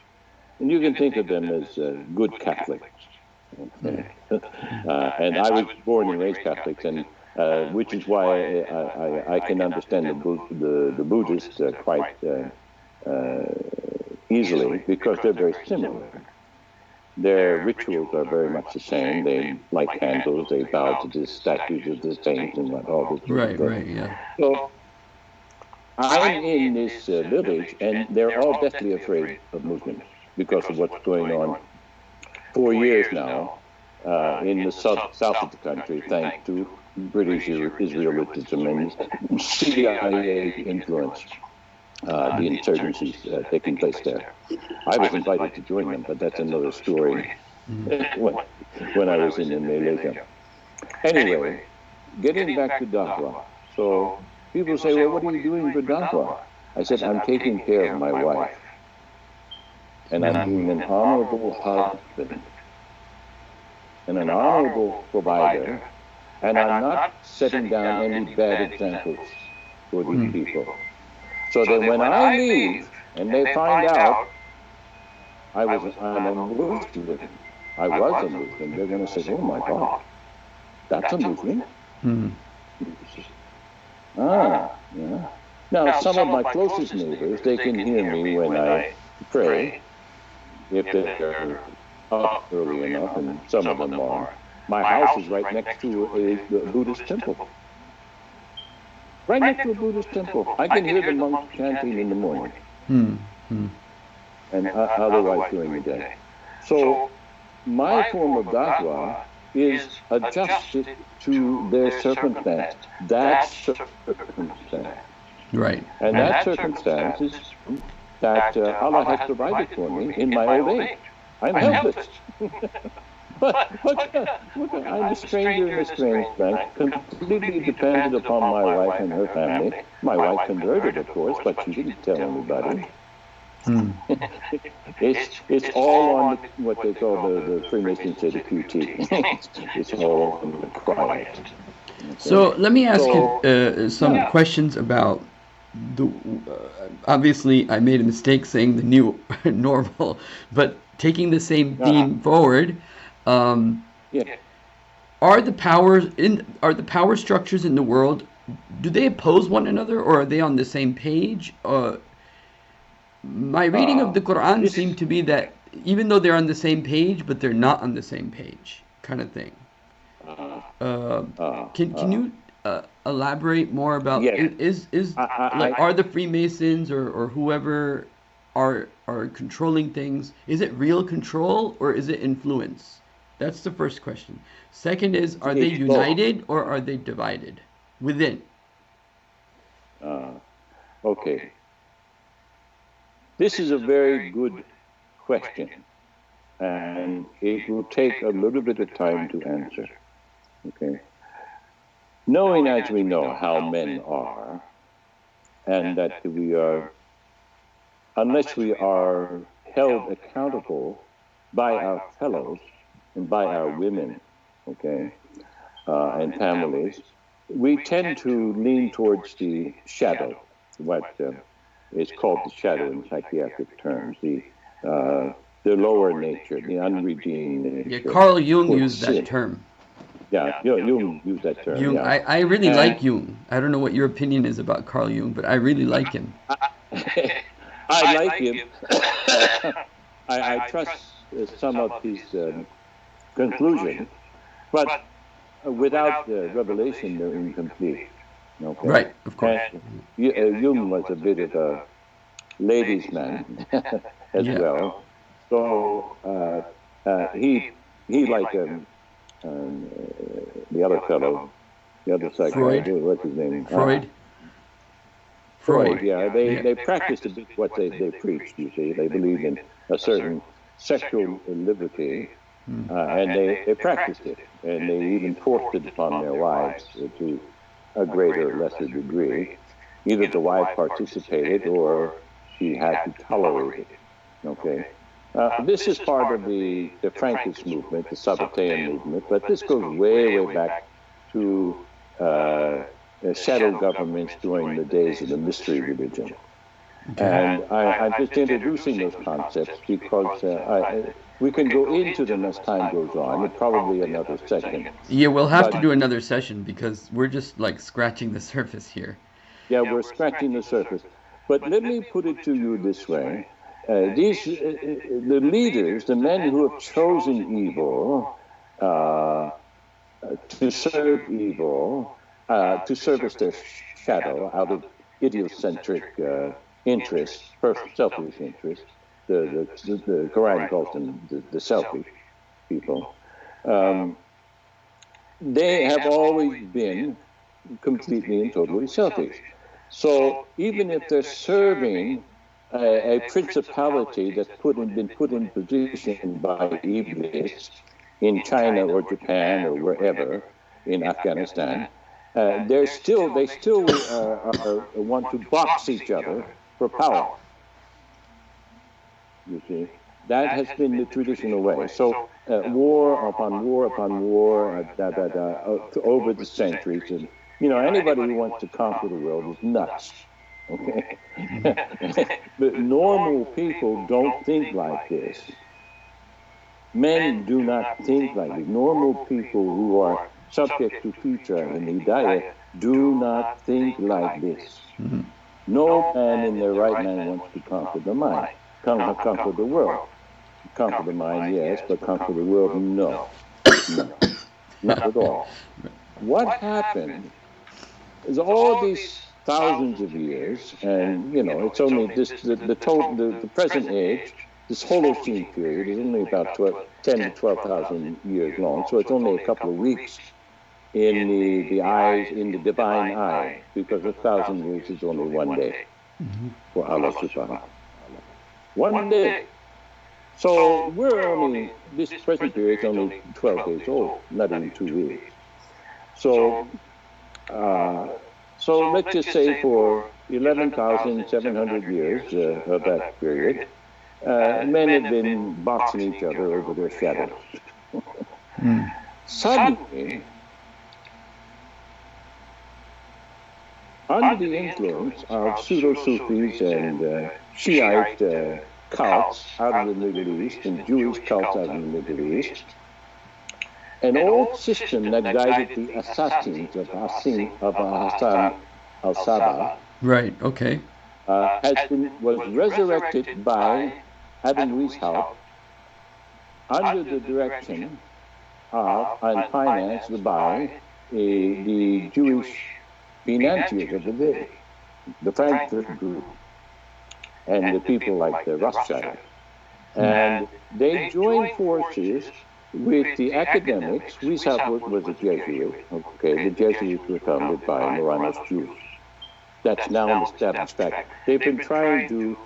S2: And you can think of them as good Catholics. Okay. And I was born and raised Catholics, and which is why I can understand the Buddhists quite easily, because they're very similar. Their rituals are very much the same. They light candles, they bow to the statues of the saints and all this.
S1: Right, yeah.
S2: So I'm in this village, and they're all deathly afraid of Muslims because of what's going on 4 years now in the south of the country, thanks to British Israelism and CIA influence. The insurgencies taking place there. I was invited to join them, but that's another story when I was in Malaysia. Anyway, getting back to da'wah. So People say, well, what are you doing for dawah? I said, I'm taking care of my wife. And I'm being an honorable husband and an honorable provider. And I'm not setting down any bad examples for these people. So that when I leave and they find out I'm a Muslim, I was a Muslim, they're going to say, oh my God, that's a Muslim? Yeah. Now, some of my closest neighbors, they can hear me when I pray, if they're up early enough, and some of them are. My house is right next to a Buddhist temple. Right next to a Buddhist temple. I can hear the monks chanting in the morning. And otherwise during the day. So my form of da'wah is adjusted to their circumstance. That circumstance.
S1: Right.
S2: And that circumstance is that Allah has provided for me in my old age. I'm helpless. But I'm a stranger in a strange land, completely dependent upon my wife and her family. My wife converted, of course, but she didn't tell anybody. It's all on what they call the Freemason say the QT. It's all on the quiet. Okay.
S1: So let me ask you some questions about the. Obviously, I made a mistake saying the new normal, but taking the same theme forward. Are the power structures in the world, do they oppose one another, or are they on the same page? My reading of the Quran seemed to be that even though they're on the same page, but they're not on the same page, kind of thing. Can you elaborate more about are the Freemasons or whoever are controlling things? Is it real control or is it influence? That's the first question. Second is, are they united or are they divided within?
S2: Okay. This is a very good question, and it will take a little bit of time to answer. Okay. Knowing as we know how men are, and that we are, unless we are held accountable by our fellows and by our women, okay, and families, we tend to lean towards the shadow, what is called the shadow in psychiatric terms, the lower nature, the unredeemed nature.
S1: Yeah, Carl Jung used that term.
S2: Yeah, Jung used that term.
S1: Jung,
S2: yeah.
S1: I really like Jung. I don't know what your opinion is about Carl Jung, but I really like him.
S2: I like him. I trust some of his conclusions, but without revelation, they're incomplete. Okay?
S1: Right, of course.
S2: Jung was a bit of a ladies' man as well. So he like the other fellow, the other psychiatrist, what's his name? Freud, yeah. They practiced a bit what they preached, you see. They believed in a certain sexual liberty, and they practiced it. And they even forced it upon their wives to a greater or lesser degree. Either the wife participated or she had to tolerate it. Okay. This is part of the Frankist movement, the Sabbatean movement, but this goes way, way back to shadow governments during the days of the mystery religion. And I'm just introducing those concepts because we can go into them as time goes on, and probably another session.
S1: Yeah, we'll have to do another session because we're just like scratching the surface here.
S2: Yeah, we're scratching the surface. But let me put it to you this way. The leaders, the men who have chosen evil to serve evil, to service their shadow out of idiocentric interests, selfish interests, the Quran calls them the selfish people, they have always been completely and totally selfish. So even if they're serving a principality that's been put in position by Iblis in China or Japan or wherever, in Afghanistan, they still want to box each other for power. You see, that has been the traditional way. So war upon war upon war, over the centuries, and anybody who wants to conquer the world is nuts. Okay, but normal people don't think like this. Men do not think like this. Normal people who are subject to fitra and hidayah do not think like this. No man in their right mind wants to conquer the mind, conquer the world. Conquer the mind, yes, but conquer the world, no. No, not at all. What happened is all these thousands of years, and it's only the present age, this Holocene period is only about 10 to 12,000 years long, so it's only a couple of weeks in the eyes, in the divine eye, because 1,000 years is only one day for Allah subhanahu wa ta'ala. One day. So this present period is only 12 days old, not even 2 weeks. So let's just say for 11,700 years of that period, men have been boxing each other over their shadows. Suddenly, under the influence of pseudo-Sufis and Shiite cults out of the Middle East and Jewish cults out of the Middle East, an old system that guided the assassins of Hassan al-Sabah,
S1: right? Okay,
S2: was resurrected by Adam Weishaupt under the direction of and financed by the Jewish financiers of the day, the Frankfurt Group, and the people like the Rothschilds. And they joined forces with the academics. Weishaupt was a Jesuit. Okay, the Jesuits were founded by Moranos Jews. That's now an established fact. They've been trying to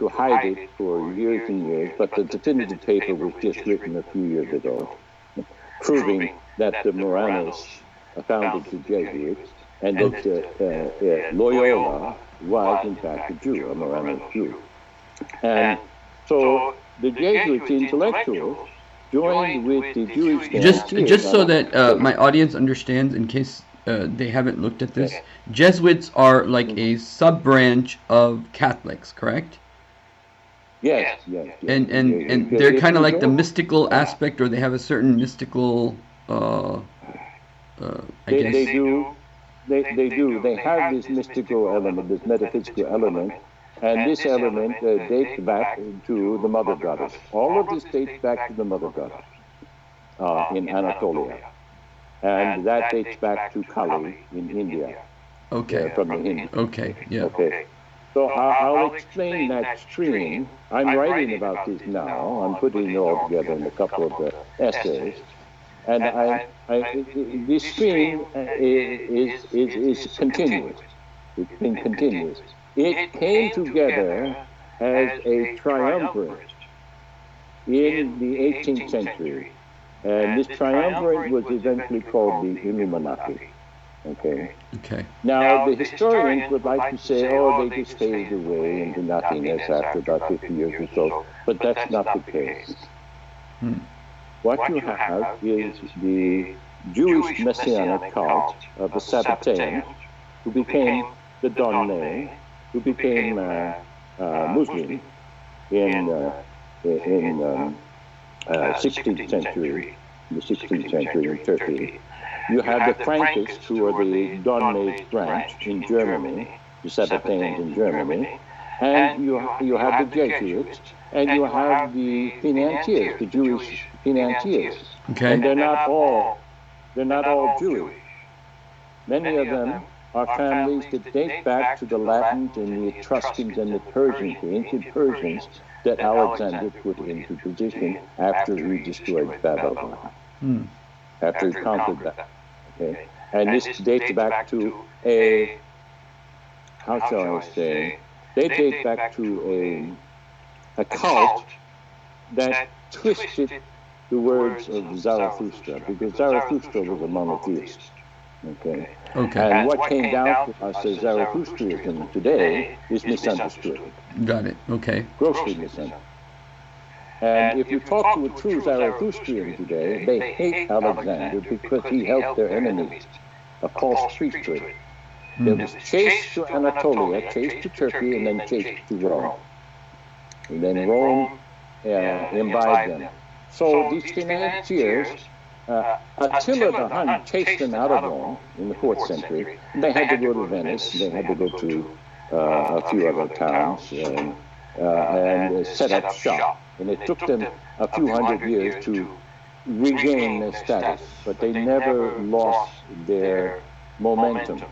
S2: hide it for years and years, but the definitive paper was just written a few years ago, proving that the Moranos founded the Jesuits, and that Loyola was in fact a Jew, a Moranos Jew. And so the Jesuits intellectuals joined with the Jewish
S1: just so that my audience understands, in case they haven't looked at this, Jesuits are like a sub-branch of Catholics, correct?
S2: Yes.
S1: And they're kind of like the mystical aspect, or they have a certain mystical, I guess.
S2: They do. They have this mystical element, this metaphysical element, and this element dates back to the Mother Goddess. All of this dates back to the Mother Goddess in Anatolia. And that dates back to Kali in India.
S1: Okay.
S2: From the Hindu.
S1: Okay, yeah.
S2: Okay. So I'll explain that stream. I'm writing about this now. I'm putting it all together in a couple of essays. And this stream is continuous. It's been continuous. It came together as a triumvirate in the 18th century. And this triumvirate was eventually called the Illuminati. Okay. Now, the historians would like to say, oh, they just faded away into nothingness after about 50 years or so. But that's not the case. What you have is the Jewish Messianic cult of the Sabbateans, who became the Donne, who became Muslim in 16th century, the 16th century in Turkey. You have the Frankists, who are the Donne branch in Germany, the Sabbateans in Germany, and you have the Jesuits, and you have the financiers, the Jewish financiers.
S1: Okay.
S2: And they're not all Jewish. Many of them are families that date back to the Latins and the Etruscans and the Persians, the ancient Persians that Alexander put into position after he destroyed Babylon, after he conquered that. Okay. And this dates back to how shall I say, they date back to a cult that twisted the words of Zarathustra, because Zarathustra was a monotheist. Okay.
S1: Okay.
S2: And what came down to us as Zarathustrism today is misunderstood.
S1: Got it. Okay.
S2: Grossly misunderstood. And if you talk to a true Zarathustrian today, they hate Alexander because he helped their enemies, a false priesthood. There was chased to Anatolia, chased to Turkey, and then chased to Rome. And then Rome imbibed them. So these financiers, Attila the Hun chased them out of Rome in the 4th century. They had to go to Venice, they had to go to a few other towns and set up shop. And it took them a few hundred years to regain their status, but they never lost their momentum.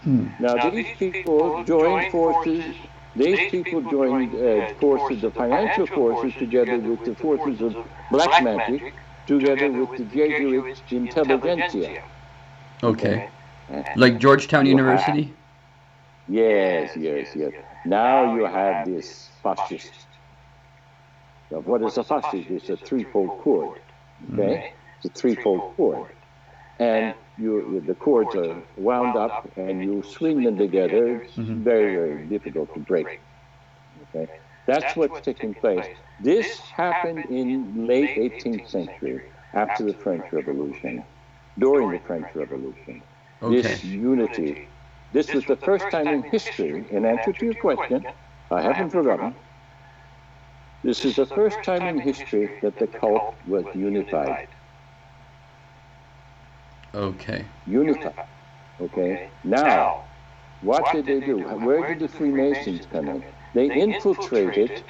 S2: Now, these people joined forces. These people joined forces, the financial forces, together with the forces of black magic, together with the Jesuits' intelligentsia.
S1: Okay. Like Georgetown University?
S2: Yes, yes, yes. Now you have this fascist. Now, what is a fascist? It's a threefold cord. Okay? It's a threefold cord. And the cords are wound up and you swing them together. It's very, very difficult to break. Okay? That's what's taking place. This happened in late 18th century, after the French Revolution, during the French Revolution.
S1: Okay.
S2: This unity. This was the first time in history, in answer to your question, I haven't forgotten, this is the first time in history that the cult was unified.
S1: Okay.
S2: Unified. Okay. Now, what did they do? Where did the Freemasons come in? They infiltrated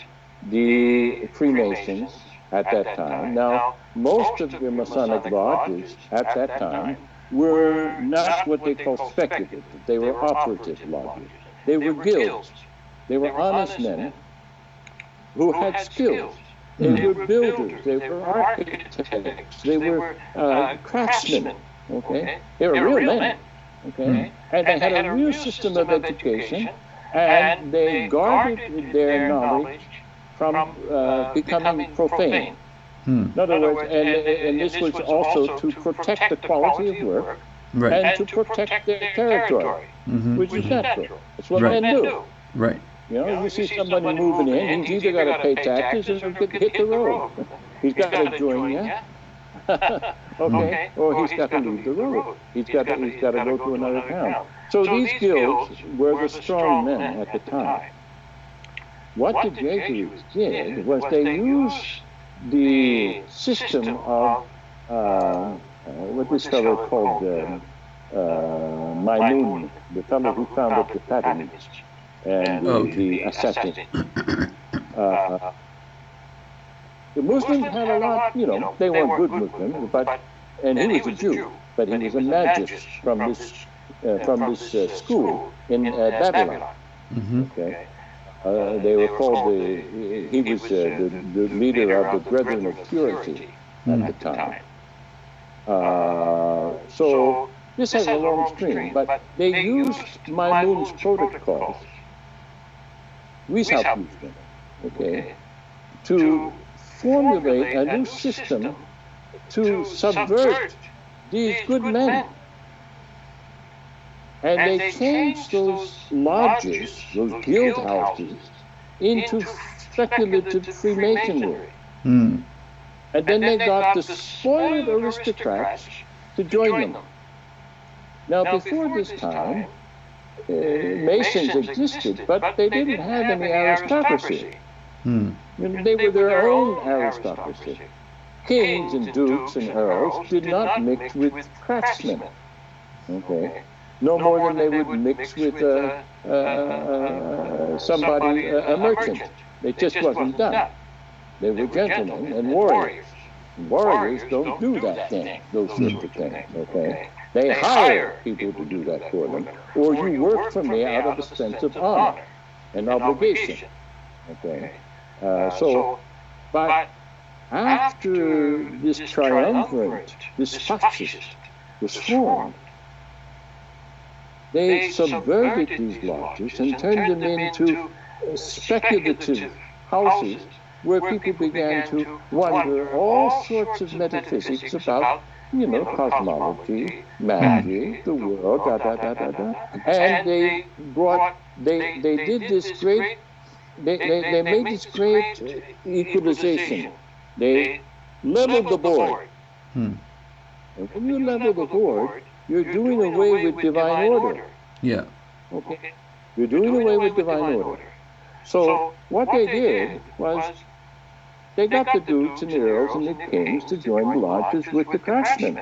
S2: the Freemasons at that time. Now, most of the Masonic lodges at that time were not what they call speculative. They were operative lodges. They were guilds. They were honest men who had skills. They were builders. They were architects. They were craftsmen. Okay, they were real men. Okay, and they had a real system of education, and they guarded their knowledge from becoming profane. In other words, and this was also to protect the quality of work and to protect their territory, which is natural. That's what men do.
S1: Right.
S2: You know, you see somebody moving in, he's either got to pay taxes or hit the road. He's got to join you. Okay, or he's got to leave the road. He's got to go to another town. So these guilds were the strong men at the time. What the Jesuits did was they used the system of what this fellow called Maimon, the fellow who founded the Fatimids and the ascetics. The Muslims had a lot, you know, they weren't good Muslims, and he was a Jew, but he was a magist from this school in Babylon. Okay, they were called he was the leader of the Brethren of Purity at the time. So this has a long stream, but they used Maimun's protocols. We used them, okay, to formulate a new system to subvert these good men. And they changed those lodges, those guild houses, into speculative Freemasonry. And then they got the spoiled aristocrats to join them. Now, before this time, Masons existed, but they didn't have any aristocracy. They were their own aristocracy. Kings and dukes and earls did not mix with craftsmen. Okay, no more than they would mix with somebody, a merchant. It just wasn't done. They were gentlemen and warriors. Warriors don't do that thing, those sorts of things. Okay, they hire people to do that for them, or you work for me out of a sense of honor and obligation. Okay. But after this triumvirate, this fascist was formed, they subverted these lodges and turned them into speculative houses where people began to wonder all sorts of metaphysics about cosmology, magic, the world, and they did this great, they made this great equalization. They leveled the board.
S1: Hmm.
S2: And when you level the board, you're doing away with divine order.
S1: Yeah.
S2: Okay? You're doing away with divine order. So what they did was they got the dukes and the earls and the kings to join the lodges with the craftsmen.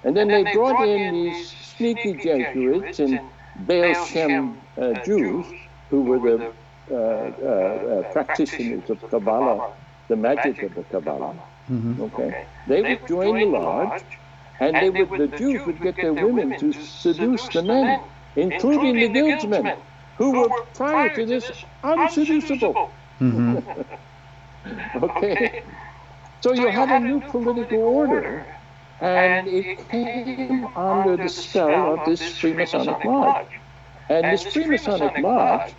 S2: And then they brought in these sneaky Jesuits and Baal Shem Jews, who were the practitioners of Kabbalah, the magic of the Kabbalah.
S1: Mm-hmm.
S2: Okay, they would join the lodge, and the Jews would get their women to seduce the men, including the guildsmen, who were prior to this unseducible.
S1: Mm-hmm.
S2: Okay, so you had a new political order, and it came under the spell of this Freemasonic lodge. And this Freemasonic lodge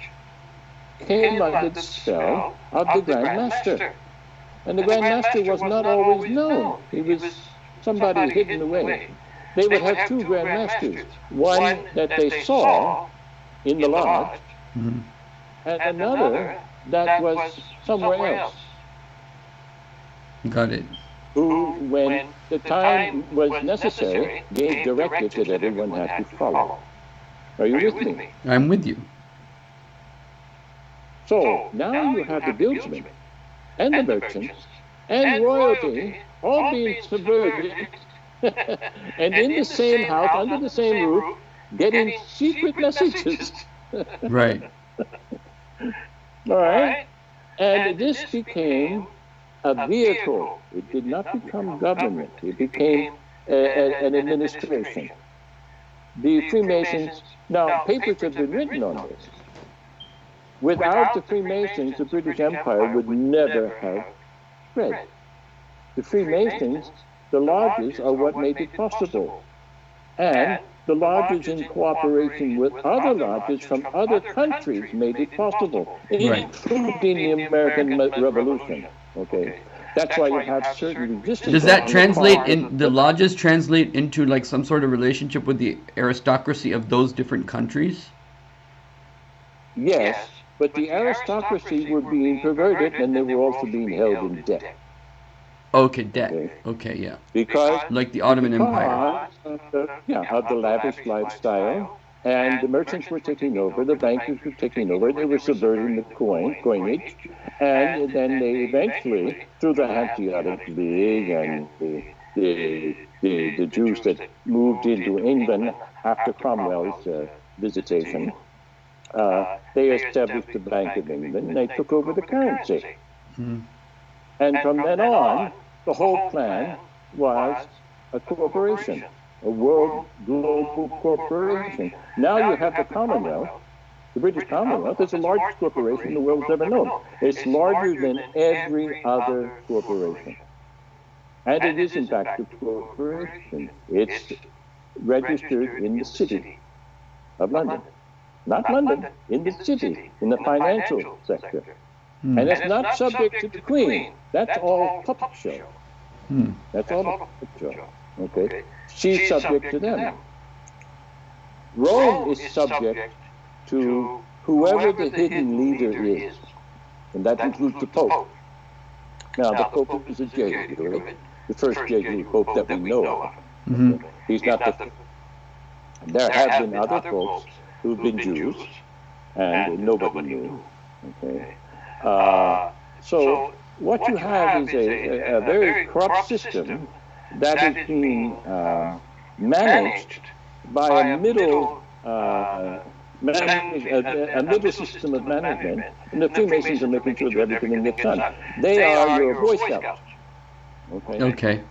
S2: came under the spell of the Grand Master. And the Grand Master was not always known. He was somebody hidden away. They would have two Grand Masters, one that they saw in the lodge,
S1: Mm-hmm.
S2: and another that was somewhere else,
S1: Got it.
S2: who, when the time was necessary, gave directives that everyone had to follow. Are you with me?
S1: I'm with you.
S2: So now you have the guildsmen and the merchants and royalty all being subverted and in the same house, under the same roof, getting secret messages.
S1: Right.
S2: All right? And this became a vehicle. It did not become government. It became an administration. The Freemasons, now papers have been written on this. Without the Freemasons, the British Empire would never have spread. The Freemasons, the lodges, are what made it possible. And the lodges in cooperation with other lodges from other countries made it possible, including the American Revolution. Okay, that's why you have certain resistance.
S1: Does that translate in the lodges translate into like some sort of relationship with the aristocracy of those different countries?
S2: Yes, but the aristocracy were being perverted, and they were also being held in debt.
S1: Okay, debt. Okay, yeah.
S2: Because
S1: like the Ottoman Empire.
S2: Of the lavish lifestyle, and the merchants were taking over, the bankers were taking over, they were subverting the coinage, and then they eventually, through the Hanseatic League and the Jews that moved into England after Cromwell's visitation, they established the Bank of England, and they took over the currency.
S1: Hmm.
S2: And from then on, the whole plan was a corporation, a world global corporation. Now you have the Commonwealth. The British Commonwealth is the largest corporation the world's ever known. It's larger than every other corporation. And it is, in fact, a corporation. It's registered in the city of London. Not London, in the city, in the financial sector.
S1: Hmm.
S2: And it's not subject to the Queen. That's all puppet show.
S1: Hmm.
S2: That's all puppet show. Okay? She's subject to them. Rome is subject to whoever the hidden leader is. And that includes the Pope. Now, the Pope is a Jesuit, right? The first Jesuit Pope that we know of.
S1: Mm-hmm.
S2: He's not the... There have been other popes who've been Jews, and nobody knew. Okay? So what you have is a very corrupt system that is being managed by a middle system of management, and the Freemasons are making sure that everything gets done. They are your Boy Scouts.
S1: Okay.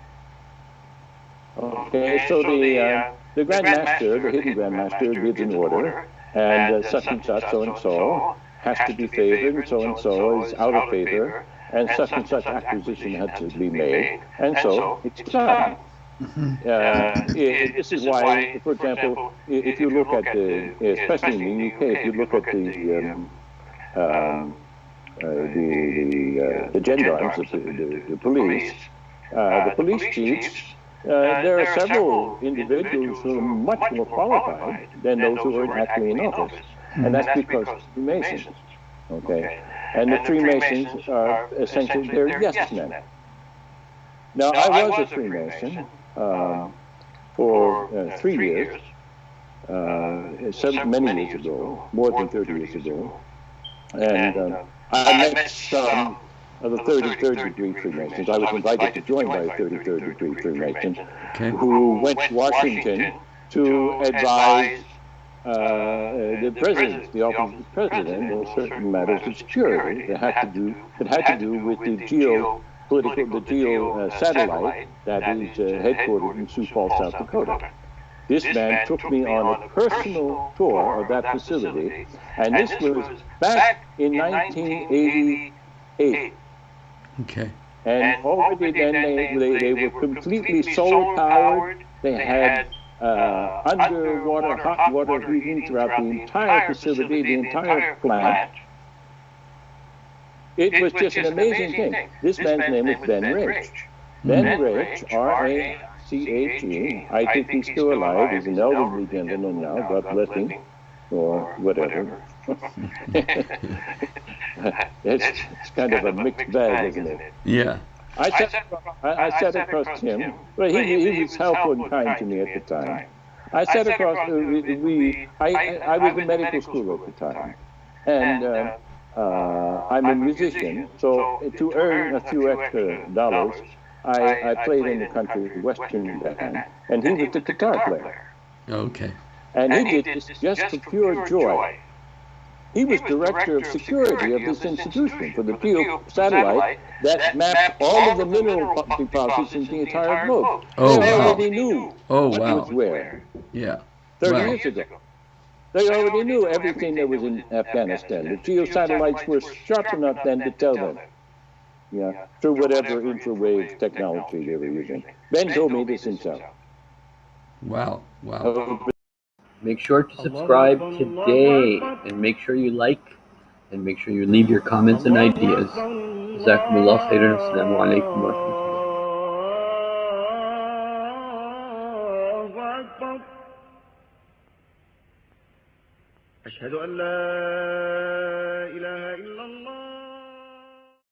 S2: Okay. So the Grand Master, the hidden Grand Master, gives an order, and such and such, so and so, has to be favored, and so is out of favor, and such acquisition had to be made, and so it's done. This is why, for example, if you look at especially in the UK, if you look at the gendarmes, the police chiefs there are several individuals who are much more qualified than those who are actually in office. And that's because of Freemasons. Okay? And the Freemasons are essentially, they're yes men. Now, I was a Freemason for 3 years, many years ago, more than 30 years ago. And I met some of the 33rd degree Freemasons. I was invited to join by a 33rd degree Freemason who went to Washington to advise the president, the office of the president, on certain matters of security that had to do with the geo satellite that is headquartered in Sioux Falls, South Dakota. This man took me on a personal tour of that facility, and this was back in 1988.
S1: Okay.
S2: And already then they were completely solar powered. They had underwater hot water heating throughout the entire facility, the entire plant. It was just an amazing thing. This man's name was Ben Rich. Ben Rich, R-A-C-H-E. I think he's still alive. He's an elderly gentleman now, God bless him, or whatever. It's kind of a mixed bag, isn't it?
S1: Yeah.
S2: I sat across him, but he was helpful and kind to me at the time. I sat across, I was in medical school at the time, and I'm a musician, so to earn a few extra dollars, I played in the country western band, and he was the guitar player.
S1: Okay.
S2: And he did this just for pure joy. He was director of security of this institution for the geo satellite that mapped all of the mineral deposits in the entire globe.
S1: Oh,
S2: they
S1: wow.
S2: already knew what was where.
S1: Yeah.
S2: 30 years ago. They already knew everything that was in Afghanistan. The geo satellites were sharp enough then to tell them. Yeah, through whatever infrared technology they were using. Ben told me this himself.
S1: Wow. Wow. Make sure to subscribe today, and make sure you like, and make sure you leave your comments and ideas. Jazakumullah khairan. Assalamu alaikum wa rahmatullah.
S3: أشهد أن لا إله إلا الله